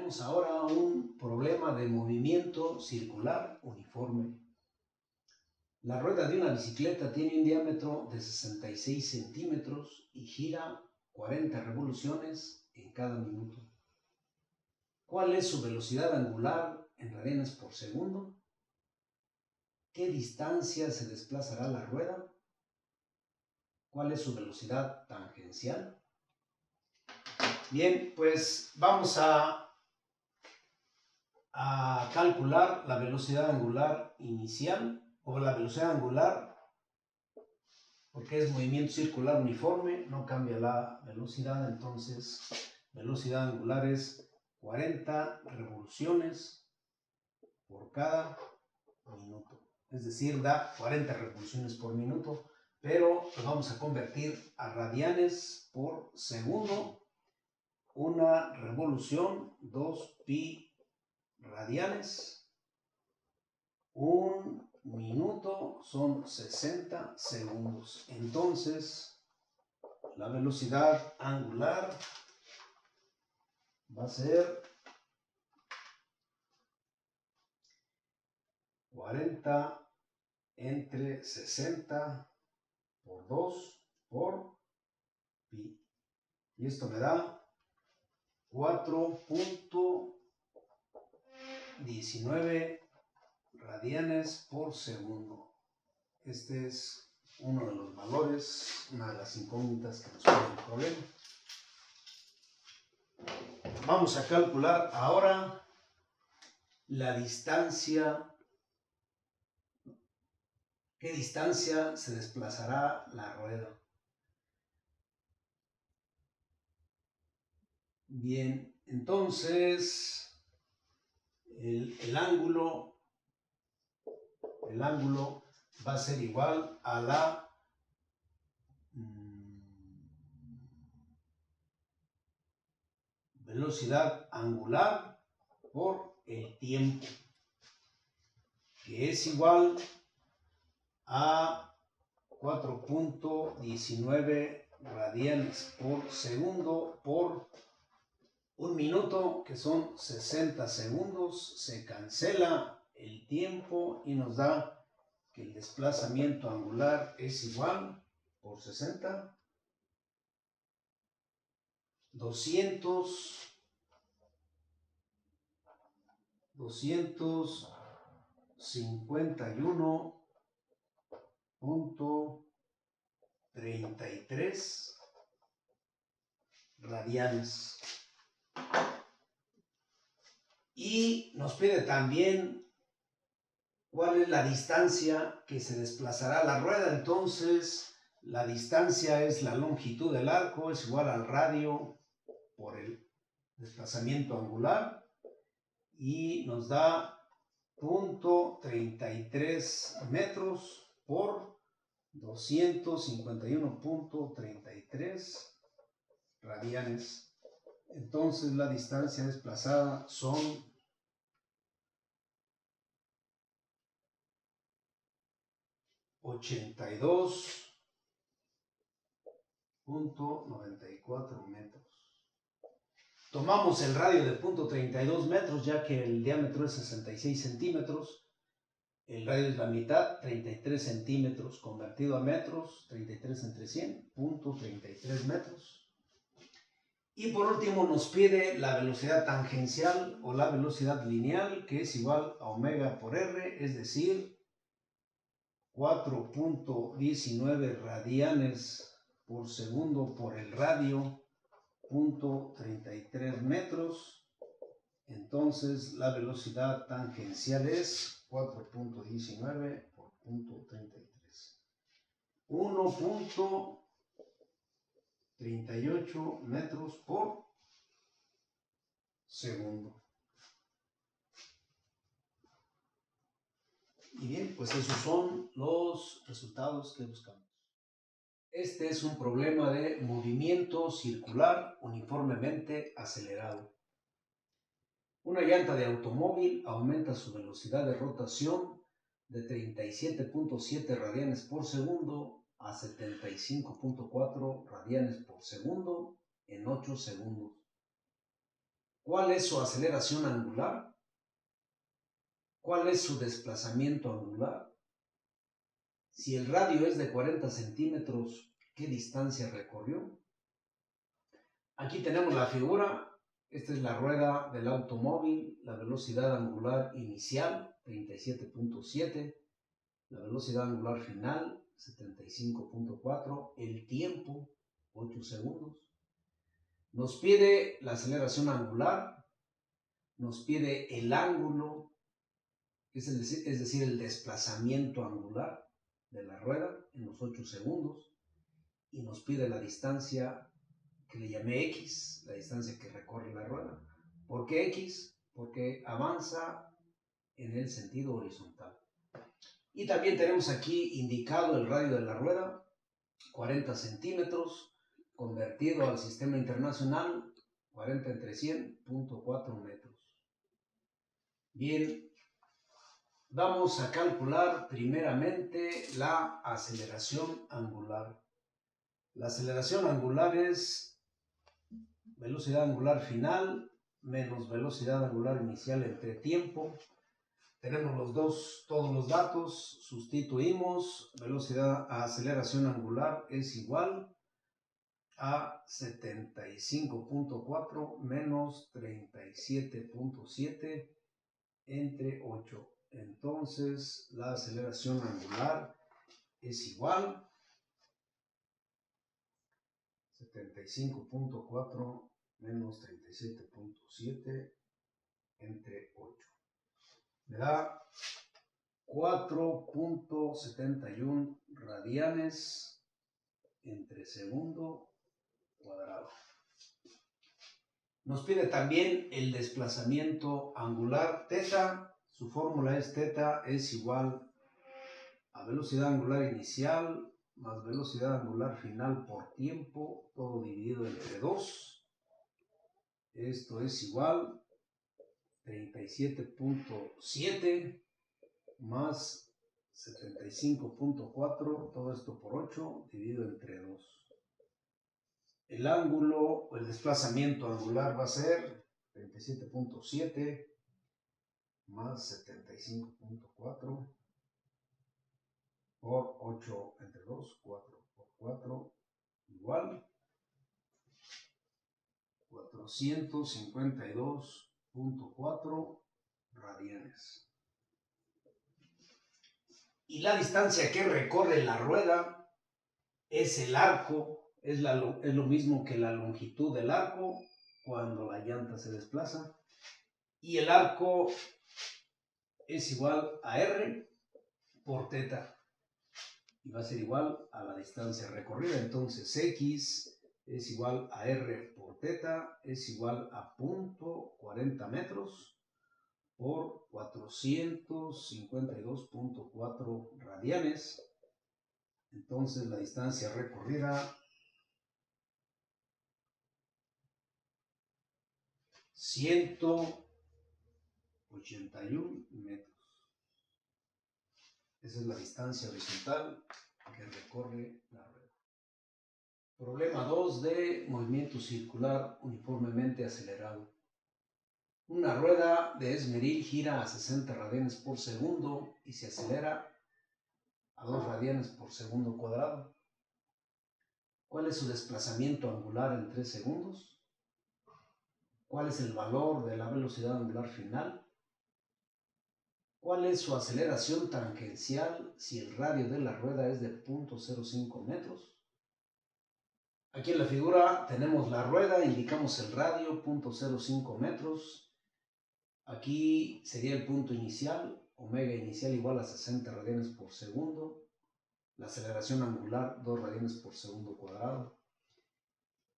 Tenemos ahora un problema de movimiento circular uniforme. La rueda de una bicicleta tiene un diámetro de 66 centímetros y gira 40 revoluciones en cada minuto. ¿Cuál es su velocidad angular en radianes por segundo? ¿Qué distancia se desplazará la rueda? ¿Cuál es su velocidad tangencial? Bien, pues vamos a calcular la velocidad angular inicial o la velocidad angular, porque es movimiento circular uniforme, no cambia la velocidad, entonces velocidad angular es 40 revoluciones por cada minuto, es decir, da 40 revoluciones por minuto, pero lo vamos a convertir a radianes por segundo. Una revolución, 2 pi radianes. Un minuto son 60 segundos. Entonces, la velocidad angular va a ser 40 entre 60 por 2 por pi. Y esto me da 4.19 radianes por segundo. Este es uno de los valores, una de las incógnitas que nos pone el problema. Vamos a calcular ahora la distancia. ¿Qué distancia se desplazará la rueda? Bien, entonces el ángulo va a ser igual a la velocidad angular por el tiempo, que es igual a 4.19 radianes por segundo por un minuto, que son 60 segundos. Se cancela el tiempo y nos da que el desplazamiento angular es igual por 60, 251.33 radianes. Y nos pide también cuál es la distancia que se desplazará la rueda. Entonces, la distancia es la longitud del arco, es igual al radio por el desplazamiento angular, y nos da 0.33 metros por 251.33 radianes. Entonces la distancia desplazada son 82.94 metros. Tomamos el radio de 0.32 metros, ya que el diámetro es 66 centímetros. El radio es la mitad, 33 centímetros, convertido a metros, 33 entre 100, 0.33 metros. Y por último nos pide la velocidad tangencial o la velocidad lineal, que es igual a omega por r, es decir, 4.19 radianes por segundo por el radio, 0.33 metros. Entonces la velocidad tangencial es 4.19 por 0.33. 1.38 metros por segundo. Y bien, pues esos son los resultados que buscamos. Este es un problema de movimiento circular uniformemente acelerado. Una llanta de automóvil aumenta su velocidad de rotación de 37.7 radianes por segundo a 75.4 radianes por segundo en 8 segundos. ¿Cuál es su aceleración angular? ¿Cuál es su desplazamiento angular? Si el radio es de 40 centímetros, ¿qué distancia recorrió? Aquí tenemos la figura. Esta es la rueda del automóvil, la velocidad angular inicial, 37.7, la velocidad angular final, 75.4, el tiempo, 8 segundos. Nos pide la aceleración angular, nos pide el ángulo, es decir, el desplazamiento angular de la rueda en los 8 segundos, y nos pide la distancia que le llamé X, la distancia que recorre la rueda. ¿Por qué X? Porque avanza en el sentido horizontal. Y también tenemos aquí indicado el radio de la rueda, 40 centímetros, convertido al sistema internacional, 40 entre 100, 0.4 metros. Bien, vamos a calcular primeramente la aceleración angular. La aceleración angular es velocidad angular final menos velocidad angular inicial entre tiempo. Tenemos todos los datos, sustituimos, aceleración angular es igual a 75.4 menos 37.7 entre 8. Entonces la aceleración angular es igual 75.4 menos 37.7 entre 8. Me da 4.71 radianes entre segundo cuadrado. Nos pide también el desplazamiento angular θ. Su fórmula es θ es igual a velocidad angular inicial más velocidad angular final por tiempo, todo dividido entre 2. Esto es igual 37.7 más 75.4, todo esto por 8, dividido entre 2. El ángulo o el desplazamiento angular va a ser 37.7 más 75.4 por 8 entre 2, 4 por 4, igual 452.4 radianes. Y la distancia que recorre la rueda es el arco, es lo mismo que la longitud del arco cuando la llanta se desplaza. Y el arco es igual a R por θ. Y va a ser igual a la distancia recorrida. Entonces X es igual a R por θ, es igual a 0.40 metros por 452.4 radianes. Entonces la distancia recorrida 181 metros. Esa es la distancia horizontal que recorre la rueda. Problema 2 de movimiento circular uniformemente acelerado. Una rueda de esmeril gira a 60 radianes por segundo y se acelera a 2 radianes por segundo cuadrado. ¿Cuál es su desplazamiento angular en 3 segundos? ¿Cuál es el valor de la velocidad angular final? ¿Cuál es su aceleración tangencial si el radio de la rueda es de 0.05 metros? Aquí en la figura tenemos la rueda, indicamos el radio, 0.05 metros. Aquí sería el punto inicial, omega inicial igual a 60 radianes por segundo. La aceleración angular, 2 radianes por segundo cuadrado.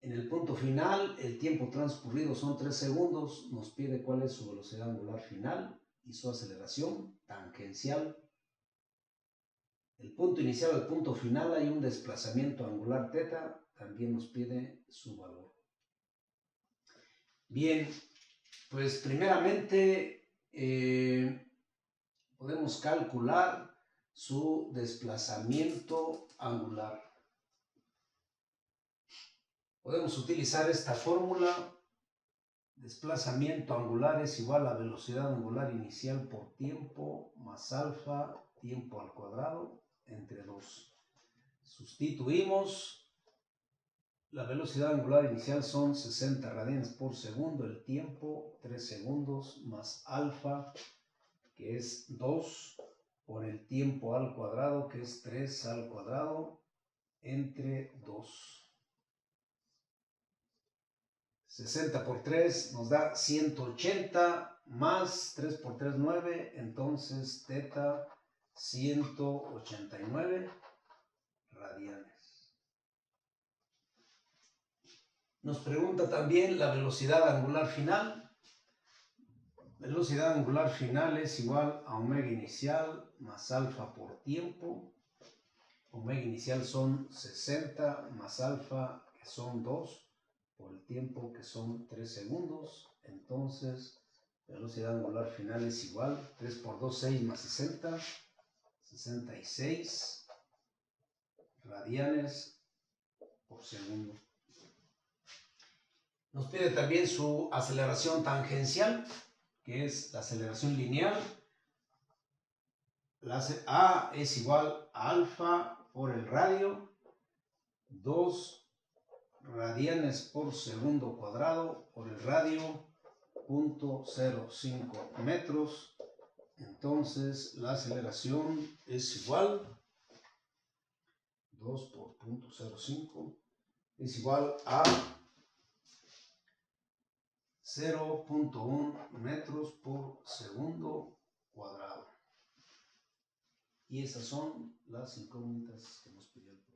En el punto final, el tiempo transcurrido son 3 segundos. Nos pide cuál es su velocidad angular final y su aceleración tangencial. El punto inicial al punto final hay un desplazamiento angular θ, también nos pide su valor. Bien, pues primeramente podemos calcular su desplazamiento angular. Podemos utilizar esta fórmula desplazamiento angular es igual a velocidad angular inicial por tiempo más alfa tiempo al cuadrado entre 2. Sustituimos. La velocidad angular inicial son 60 radianes por segundo, el tiempo 3 segundos más alfa, que es 2, por el tiempo al cuadrado, que es 3 al cuadrado, entre 2. 60 por 3 nos da 180, más 3 por 3, 9, entonces teta 189 radianes. Nos pregunta también la velocidad angular final. Velocidad angular final es igual a omega inicial más alfa por tiempo. Omega inicial son 60 más alfa, que son 2, por el tiempo, que son 3 segundos. Entonces, velocidad angular final es igual, 3 por 2, 6 más 60, 66 radianes por segundo. Nos pide también su aceleración tangencial, que es la aceleración lineal. La A es igual a alfa por el radio, 2 radianes por segundo cuadrado por el radio, 0.05 metros. Entonces la aceleración es igual, 2 por 0.05 es igual a 0.1 metros por segundo cuadrado. Y esas son las incógnitas que nos pidió el